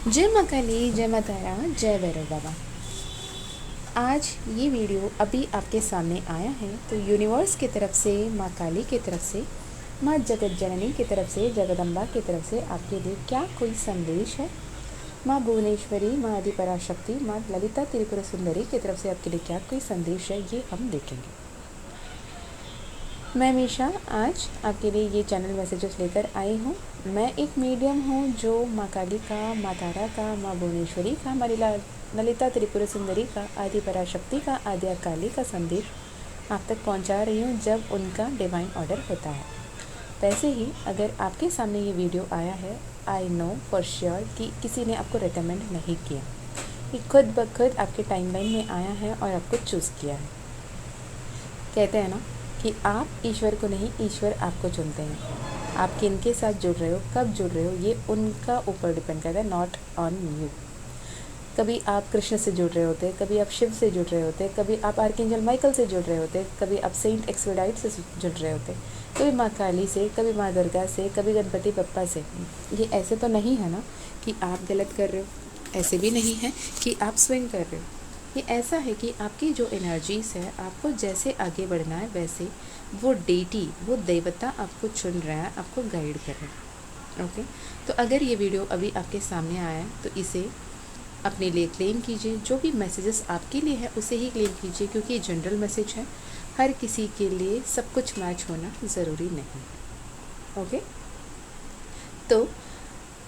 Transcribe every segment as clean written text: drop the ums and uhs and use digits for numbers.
जय माँ काली, जय माँ तारा, जय भैरव बाबा। आज ये वीडियो अभी आपके सामने आया है तो यूनिवर्स की तरफ से, माँ काली की तरफ से, माँ जगत जननी की तरफ से, जगदम्बा की तरफ से आपके लिए क्या कोई संदेश है, माँ भुवनेश्वरी, माँ आदि पराशक्ति, माँ ललिता त्रिपुरा सुंदरी की तरफ से आपके लिए क्या कोई संदेश है, ये हम देखेंगे। मैं मीशा आज आपके लिए ये चैनल मैसेजेस लेकर आई हूँ। मैं एक मीडियम हूँ जो माँ काली का, माँ तारा का, माँ भुवनेश्वरी का, माँ ललिता त्रिपुरा सुंदरी का, आदि पराशक्ति का, आद्या काली का संदेश आप तक पहुँचा रही हूँ जब उनका डिवाइन ऑर्डर होता है। वैसे ही अगर आपके सामने ये वीडियो आया है, आई नो फॉर श्योर कि किसी ने आपको रिकमेंड नहीं किया, ये खुद ब खुद आपके टाइमलाइन में आया है और आपको चूज़ किया है। कहते हैं ना कि आप ईश्वर को नहीं, ईश्वर आपको चुनते हैं। आप किनके साथ जुड़ रहे हो, कब जुड़ रहे हो, ये उनका ऊपर डिपेंड करता है, नॉट ऑन यू। कभी आप कृष्ण से जुड़ रहे होते, कभी आप शिव से जुड़ रहे होते, कभी आप आर्कएंजल माइकल से जुड़ रहे होते, कभी आप सेंट एक्सपेडाइट से जुड़ रहे होते, कभी माँ काली से, कभी माँ दुर्गा से, कभी गणपति बप्पा से। ये ऐसे तो नहीं है ना कि आप गलत कर रहे हो, ऐसे भी नहीं है कि आप स्विंग कर रहे हो। ये ऐसा है कि आपकी जो एनर्जीज़ है, आपको जैसे आगे बढ़ना है वैसे वो डेटी, वो देवता आपको चुन रहा है, आपको गाइड कर रहा है। ओके, तो अगर ये वीडियो अभी आपके सामने आया है तो इसे अपने लिए क्लेम कीजिए। जो भी मैसेजेस आपके लिए है उसे ही क्लेम कीजिए, क्योंकि ये जनरल मैसेज है, हर किसी के लिए सब कुछ मैच होना ज़रूरी नहीं। ओके, तो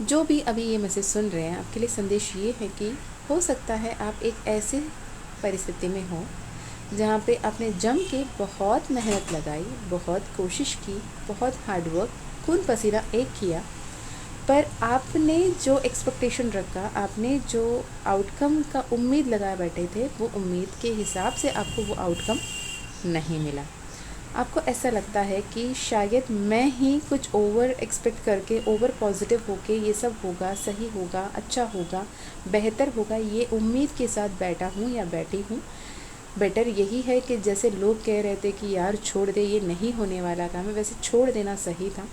जो भी अभी ये मैसेज सुन रहे हैं, आपके लिए संदेश ये है कि हो सकता है आप एक ऐसे परिस्थिति में हो जहाँ पे आपने जम के बहुत मेहनत लगाई, बहुत कोशिश की, बहुत हार्डवर्क, खून पसीना एक किया, पर आपने जो एक्सपेक्टेशन रखा, आपने जो आउटकम का उम्मीद लगाए बैठे थे, वो उम्मीद के हिसाब से आपको वो आउटकम नहीं मिला। आपको ऐसा लगता है कि शायद मैं ही कुछ ओवर एक्सपेक्ट करके, ओवर पॉजिटिव होके ये सब होगा, सही होगा, अच्छा होगा, बेहतर होगा, ये उम्मीद के साथ बैठा हूँ या बैठी हूँ। बेटर यही है कि जैसे लोग कह रहे थे कि यार छोड़ दे, ये नहीं होने वाला काम है, वैसे छोड़ देना सही था।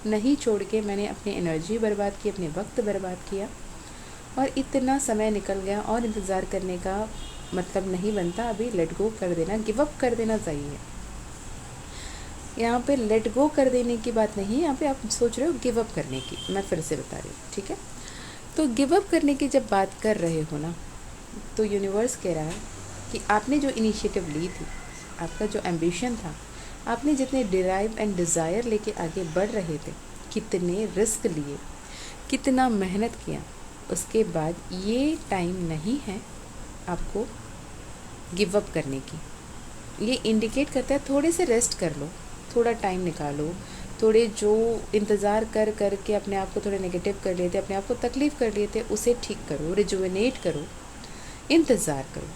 नहीं छोड़ के मैंने अपनी एनर्जी बर्बाद की, अपने वक्त बर्बाद किया, और इतना समय निकल गया, और इंतज़ार करने का मतलब नहीं बनता। अभी लेट गो कर देना, गिव अप कर देना चाहिए। यहाँ पे लेट गो कर देने की बात नहीं है, यहाँ पे आप सोच रहे हो गिव अप करने की। मैं फिर से बता रही हूँ, ठीक है। तो गिव अप करने की जब बात कर रहे हो ना, तो यूनिवर्स कह रहा है कि आपने जो इनिशिएटिव ली थी, आपका जो एम्बिशन था, आपने जितने डिराइव एंड डिज़ायर लेके आगे बढ़ रहे थे, कितने रिस्क लिए, कितना मेहनत किया, उसके बाद ये टाइम नहीं है आपको गिव अप करने की। ये इंडिकेट करता है थोड़े से रेस्ट कर लो, थोड़ा टाइम निकालो, थोड़े जो इंतज़ार कर कर के अपने आप को थोड़े नेगेटिव कर लिए थे, अपने आप को तकलीफ़ कर लिए थे, उसे ठीक करो, रिजुविनेट करो, इंतज़ार करो,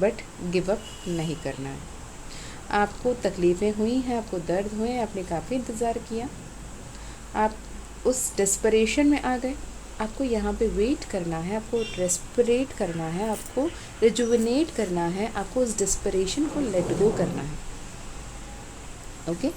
बट गिव अप नहीं करना है। आपको तकलीफ़ें हुई हैं, आपको दर्द हुए हैं, आपने काफ़ी इंतज़ार किया, आप उस डेस्परेशन में आ गए। आपको यहाँ पे वेट करना है, आपको रेस्पिरेट करना है, आपको रिजुविनेट करना है, आपको उस डेस्परेशन को लेट गो करना है। ओके,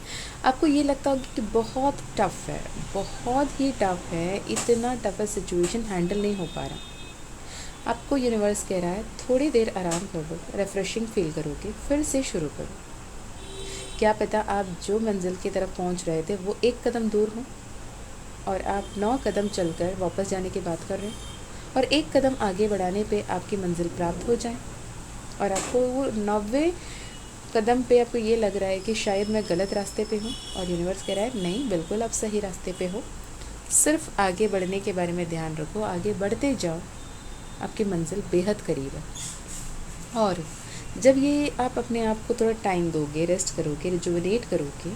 आपको ये लगता होगा कि बहुत टफ़ है, बहुत ही टफ़ है, इतना टफ़ सिचुएशन हैंडल नहीं हो पा रहा। आपको यूनिवर्स कह रहा है थोड़ी देर आराम कर लो, रिफ़्रेशिंग फील करोगे, फिर से शुरू करो। क्या पता आप जो मंजिल की तरफ पहुंच रहे थे वो एक कदम दूर हो, और आप 9 कदम चलकर वापस जाने की बात कर रहे हैं, और एक कदम आगे बढ़ाने पे आपकी मंजिल प्राप्त हो जाए, और आपको वो 90 कदम पे आपको ये लग रहा है कि शायद मैं गलत रास्ते पे हूँ, और यूनिवर्स कह रहा है नहीं, बिल्कुल आप सही रास्ते पे हो, सिर्फ आगे बढ़ने के बारे में ध्यान रखो, आगे बढ़ते जाओ, आपकी मंजिल बेहद करीब है। और जब ये आप अपने आप को थोड़ा टाइम दोगे, रेस्ट करोगे, रिजुविनेट करोगे,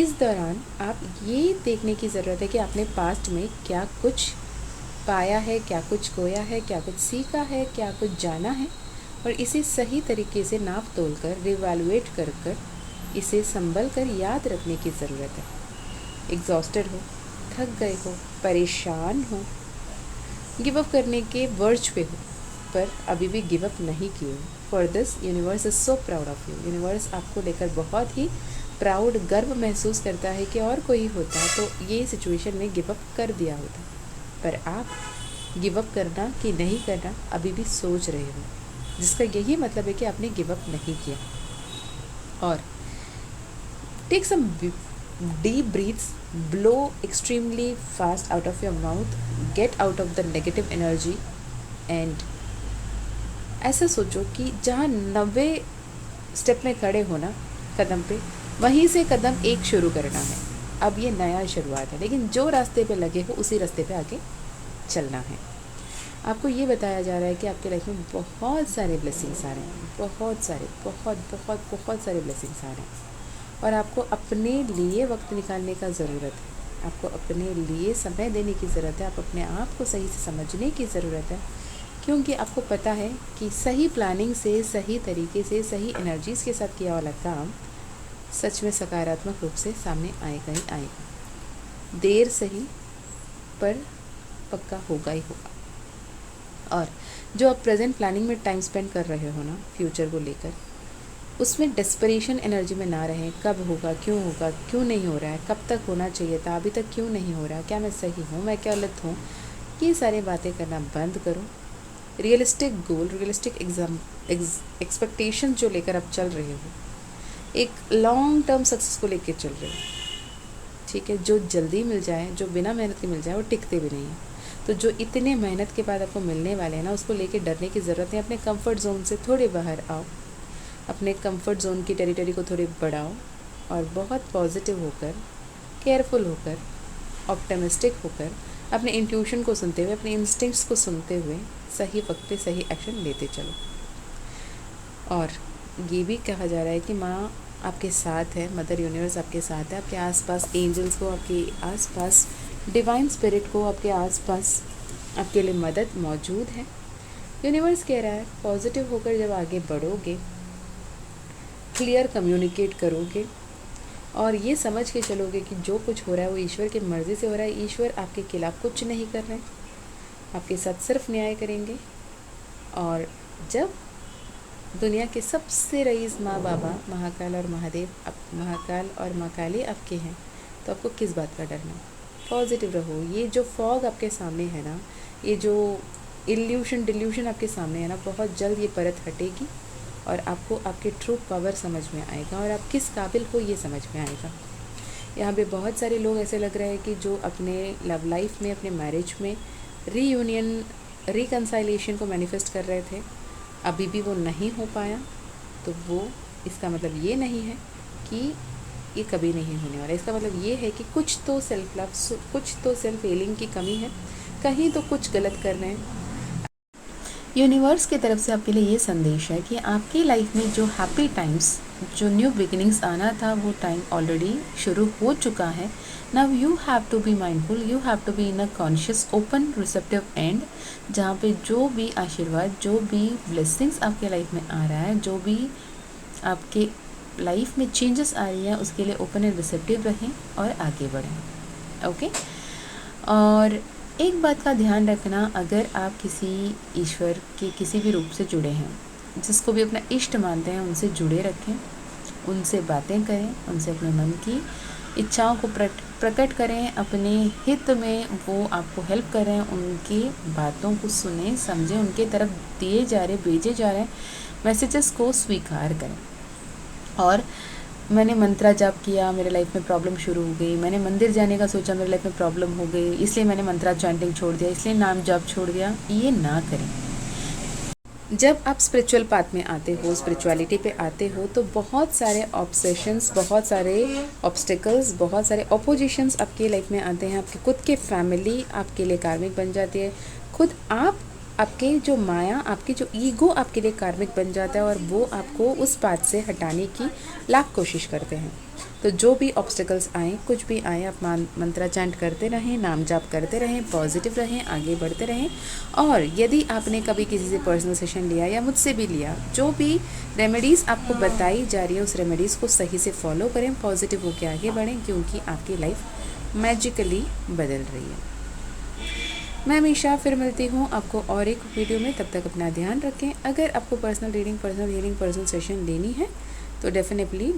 इस दौरान आप ये देखने की ज़रूरत है कि आपने पास्ट में क्या कुछ पाया है, क्या कुछ खोया है, क्या कुछ सीखा है, क्या कुछ जाना है, और इसे सही तरीके से नाप तोल कर, रिवैल्यूएट कर कर, इसे संभल कर याद रखने की ज़रूरत है। एग्जॉस्टेड हो, थक गए हो, परेशान हो, गिव अप करने के वर्ज पे हो, पर अभी भी गिव अप नहीं किए हो। For this universe is so proud of you. Universe आपको लेकर बहुत ही प्राउड, गर्व महसूस करता है कि और कोई होता तो ये सिचुएशन में गिव अप कर दिया होता, पर आप गिव अप करना कि नहीं करना अभी भी सोच रहे हो, जिसका यही मतलब है कि आपने गिव अप नहीं किया। और take some deep breaths, blow extremely fast out of your mouth, get out of the negative energy and ऐसा सोचो कि जहाँ 90 स्टेप में खड़े हो ना कदम पे, वहीं से कदम एक शुरू करना है। अब ये नया शुरुआत है, लेकिन जो रास्ते पे लगे हो उसी रास्ते पे आगे चलना है। आपको ये बताया जा रहा है कि आपके लाइफ में बहुत सारे ब्लेसिंग्स आ रहे हैं, बहुत सारे, बहुत सारे ब्लेसिंग्स आ रहे हैं। और आपको अपने लिए वक्त निकालने का ज़रूरत है, आपको अपने लिए समय देने की ज़रूरत है, आप अपने आप को सही से समझने की ज़रूरत है, क्योंकि आपको पता है कि सही प्लानिंग से, सही तरीके से, सही एनर्जीज़ के साथ किया वाला काम सच में सकारात्मक रूप से सामने आएगा ही आएगा। देर सही पर पक्का होगा ही होगा। और जो आप प्रेजेंट प्लानिंग में टाइम स्पेंड कर रहे हो ना फ्यूचर को लेकर, उसमें डेस्परेशन एनर्जी में ना रहें। कब होगा, क्यों नहीं हो रहा है, कब तक होना चाहिए था, अभी तक क्यों नहीं हो रहा, क्या मैं सही हूँ, मैं क्या गलत हूँ, ये सारी बातें करना बंद करो। रियलिस्टिक गोल, रियलिस्टिक एक्सपेक्टेशन जो लेकर आप चल रहे हो, एक लॉन्ग टर्म सक्सेस को लेकर चल रहे हो, ठीक है। जो जल्दी मिल जाए, जो बिना मेहनत के मिल जाए, वो टिकते भी नहीं है। तो जो इतने मेहनत के बाद आपको मिलने वाले हैं ना, उसको लेके डरने की ज़रूरत है। अपने कंफर्ट जोन से थोड़े बाहर आओ, अपने कंफर्ट जोन की टेरिटरी को थोड़े बढ़ाओ और बहुत पॉजिटिव होकर, केयरफुल होकर, ऑप्टिमिस्टिक होकर, अपने इंट्यूशन को सुनते हुए, अपने इंस्टिंक्ट्स को सुनते हुए सही वक्त पे सही एक्शन लेते चलो। और ये भी कहा जा रहा है कि माँ आपके साथ है, मदर यूनिवर्स आपके साथ है, आपके आसपास एंजल्स को, आपके आसपास डिवाइन स्पिरिट को, आपके आसपास आपके लिए मदद मौजूद है। यूनिवर्स कह रहा है पॉजिटिव होकर जब आगे बढ़ोगे, क्लियर कम्युनिकेट करोगे और ये समझ के चलोगे कि जो कुछ हो रहा है वो ईश्वर की मर्ज़ी से हो रहा है, ईश्वर आपके खिलाफ कुछ नहीं कर रहे हैं, आपके साथ सिर्फ न्याय करेंगे। और जब दुनिया के सबसे रईस माँ बाबा महाकाल और महादेव, महाकाल और माँ काली आपके हैं, तो आपको किस बात का डरना। पॉजिटिव रहो। ये जो फॉग आपके सामने है ना, ये जो डिल्यूशन आपके सामने है ना, बहुत जल्द ये परत हटेगी और आपको आपके ट्रू पावर समझ में आएगा और आप किस काबिल हो ये समझ में आएगा। यहाँ पे बहुत सारे लोग ऐसे लग रहे हैं कि जो अपने लव लाइफ में, अपने मैरिज में रीयूनियन, रिकन्साइलेशन को मैनिफेस्ट कर रहे थे, अभी भी वो नहीं हो पाया। तो वो, इसका मतलब ये नहीं है कि ये कभी नहीं होने वाला। इसका मतलब ये है कि कुछ तो सेल्फ लव, कुछ तो सेल्फ हीलिंग की कमी है, कहीं तो कुछ गलत कर रहे हैं। यूनिवर्स की तरफ से आपके लिए ये संदेश है कि आपकी लाइफ में जो हैप्पी टाइम्स, जो न्यू बिगिनिंग्स आना था, वो टाइम ऑलरेडी शुरू हो चुका है। Now you have to be mindful, you have to be in a conscious, open, receptive and, जहाँ पे जो भी आशीर्वाद, जो भी ब्लेसिंग्स आपके लाइफ में आ रहा है, जो भी आपके लाइफ में चेंजेस आ रही है, उसके लिए ओपन एंड रिसेप्टिव रहें और आगे बढ़ें। ओके। और एक बात का ध्यान रखना, अगर आप किसी ईश्वर के किसी भी रूप से जुड़े हैं, जिसको भी अपना इष्ट मानते हैं, उनसे जुड़े रखें, उनसे बातें करें, उनसे अपने मन की इच्छाओं को प्रकट करें, अपने हित में वो आपको हेल्प करें, उनकी बातों को सुने, समझें, उनके तरफ दिए जा रहे, भेजे जा रहे मैसेजेस को स्वीकार करें। और मैंने मंत्रा जाप किया, मेरे लाइफ में प्रॉब्लम शुरू हो गई, मैंने मंदिर जाने का सोचा, मेरे लाइफ में प्रॉब्लम हो गई, इसलिए मैंने मंत्रा चैंटिंग छोड़ दिया, इसलिए नाम जाप छोड़ दिया, ये ना करें। जब आप स्पिरिचुअल पाथ में आते हो, स्पिरिचुअलिटी पे आते हो, तो बहुत सारे ऑब्सेशंस, बहुत सारे ऑब्स्टिकल्स, बहुत सारे अपोजिशंस आपके लाइफ में आते हैं। आपके खुद के फैमिली आपके लिए कार्मिक बन जाती है, खुद आपके जो माया, आपकी जो ईगो आपके लिए कार्मिक बन जाता है और वो आपको उस पाथ से हटाने की लाख कोशिश करते हैं। तो जो भी ऑब्स्टिकल्स आएँ, कुछ भी आए, आप मंत्रा चैंट करते रहें, नाम जाप करते रहें, पॉजिटिव रहें, आगे बढ़ते रहें। और यदि आपने कभी किसी से पर्सनल सेशन लिया या मुझसे भी लिया, जो भी रेमेडीज़ आपको बताई जा रही है, उस रेमेडीज़ को सही से फॉलो करें, पॉजिटिव होकर आगे बढ़ें, क्योंकि आपकी लाइफ मैजिकली बदल रही है। मैं हमेशा फिर मिलती हूँ आपको और एक वीडियो में। तब तक अपना ध्यान रखें। अगर आपको personal reading, personal healing, personal session लेनी है तो डेफिनेटली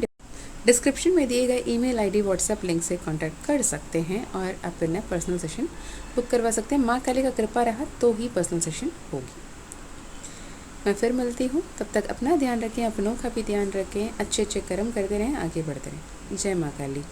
डिस्क्रिप्शन में दिए गए ईमेल आईडी व्हाट्सएप लिंक से कांटेक्ट कर सकते हैं और अपना पर्सनल सेशन बुक करवा सकते हैं। माँ काली का कृपा रहा तो ही पर्सनल सेशन होगी। मैं फिर मिलती हूँ, तब तक अपना ध्यान रखें, अपनों का भी ध्यान रखें, अच्छे अच्छे कर्म करते रहें, आगे बढ़ते रहें। जय माँ काली।